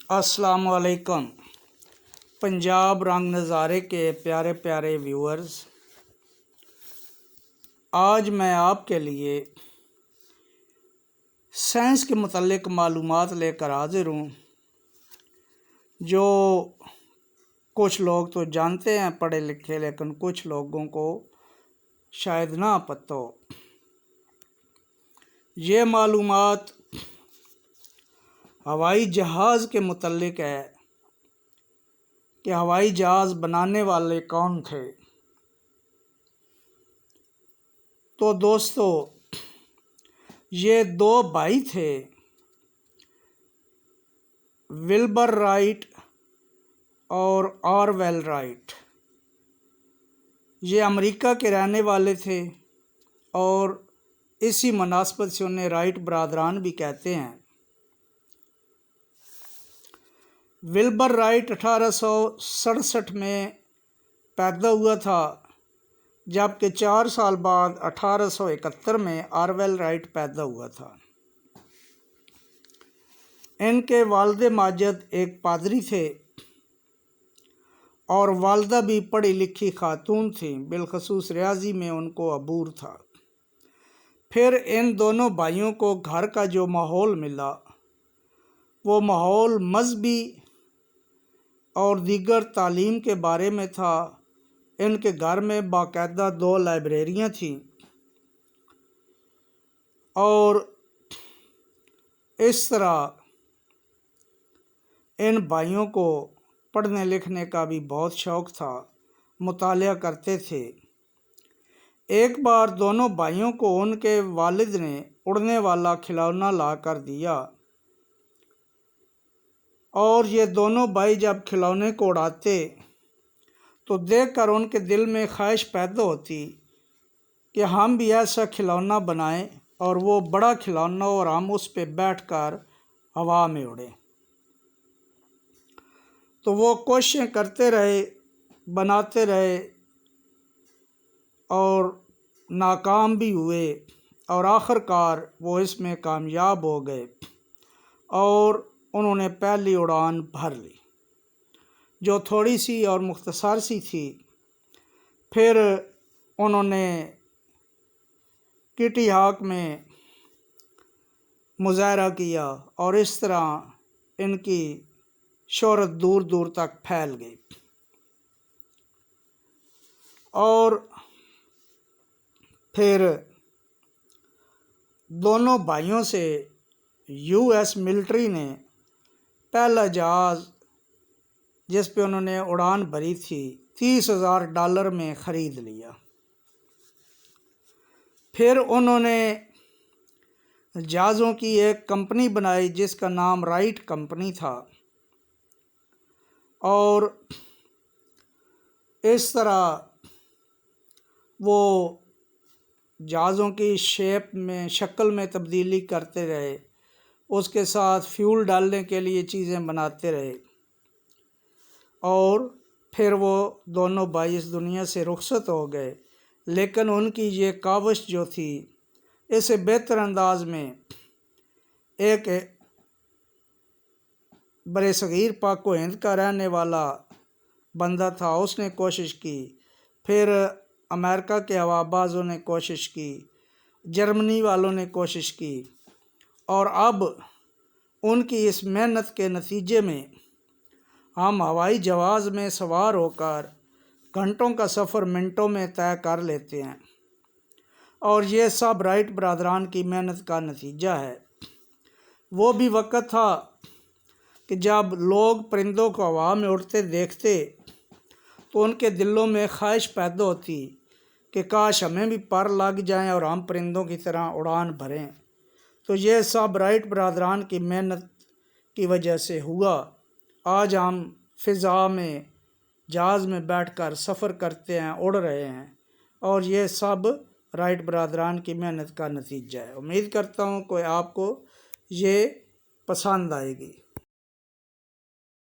अस्सलाम वालेकुम। पंजाब रंग नज़ारे के प्यारे प्यारे व्यूअर्स, आज मैं आपके लिए साइंस के मुतल्लिक मालूमात लेकर हाजिर हूँ, जो कुछ लोग तो जानते हैं पढ़े लिखे, लेकिन कुछ लोगों को शायद ना पता हो। ये मालूमात हवाई जहाज़ के मुतल्लिक है कि हवाई जहाज़ बनाने वाले कौन थे। तो दोस्तों, ये दो भाई थे, विल्बर राइट और ऑरवेल राइट। ये अमेरिका के रहने वाले थे और इसी मुनासबत से उन्हें राइट बरादरान भी कहते हैं। विल्बर राइट 1867 में पैदा हुआ था, जबकि 4 साल बाद 1871 में ऑरवेल राइट पैदा हुआ था। इनके वालिद माजिद एक पादरी थे और वालदा भी पढ़ी लिखी खातून थी, बिलखसूस रियाजी में उनको अबूर था। फिर इन दोनों भाइयों को घर का जो माहौल मिला, वो माहौल मजहबी और दीगर तालीम के बारे में था। इनके घर में बाकायदा 2 लाइब्रेरियाँ थीं और इस तरह इन भाइयों को पढ़ने लिखने का भी बहुत शौक़ था, मुतालिया करते थे। एक बार दोनों भाइयों को उनके वालिद ने उड़ने वाला खिलौना ला कर दिया और ये दोनों भाई जब खिलौने को उड़ाते तो देखकर उनके दिल में ख्वाहिश पैदा होती कि हम भी ऐसा खिलौना बनाएं और वो बड़ा खिलौना हो और हम उस पर बैठकर हवा में उड़ें। तो वो कोशिशें करते रहे, बनाते रहे और नाकाम भी हुए और आखिरकार वो इसमें कामयाब हो गए और उन्होंने पहली उड़ान भर ली, जो थोड़ी सी और मुख्तसर सी थी। फिर उन्होंने किटी हॉक में मुजाहरा किया और इस तरह इनकी शोहरत दूर दूर तक फैल गई और फिर दोनों भाइयों से यूएस मिलिट्री ने पहला जहाज़ जिस पे उन्होंने उड़ान भरी थी $30,000 में ख़रीद लिया। फिर उन्होंने जहाज़ों की एक कंपनी बनाई जिसका नाम राइट कंपनी था और इस तरह वो जहाज़ों की शेप में, शक्ल में तब्दीली करते रहे, उसके साथ फ्यूल डालने के लिए चीज़ें बनाते रहे और फिर वो दोनों भाई इस दुनिया से रुखसत हो गए। लेकिन उनकी ये काविश जो थी, इसे बेहतर अंदाज में एक बरसगीर पाक व हिंद का रहने वाला बंदा था, उसने कोशिश की। फिर अमेरिका के हवाबाजों ने कोशिश की, जर्मनी वालों ने कोशिश की और अब उनकी इस मेहनत के नतीजे में हम हवाई जहाज़ में सवार होकर घंटों का सफ़र मिनटों में तय कर लेते हैं और ये सब राइट बरादरान की मेहनत का नतीजा है। वो भी वक्त था कि जब लोग परिंदों को हवा में उड़ते देखते तो उनके दिलों में ख्वाहिश पैदा होती कि काश हमें भी पर लग जाएं और हम परिंदों की तरह उड़ान भरें। तो ये सब राइट बरादरान की मेहनत की वजह से हुआ। आज हम फ़िज़ा में जहाज़ में बैठकर सफ़र करते हैं, उड़ रहे हैं और ये सब राइट बरादरान की मेहनत का नतीजा है। उम्मीद करता हूँ कि आपको ये पसंद आएगी।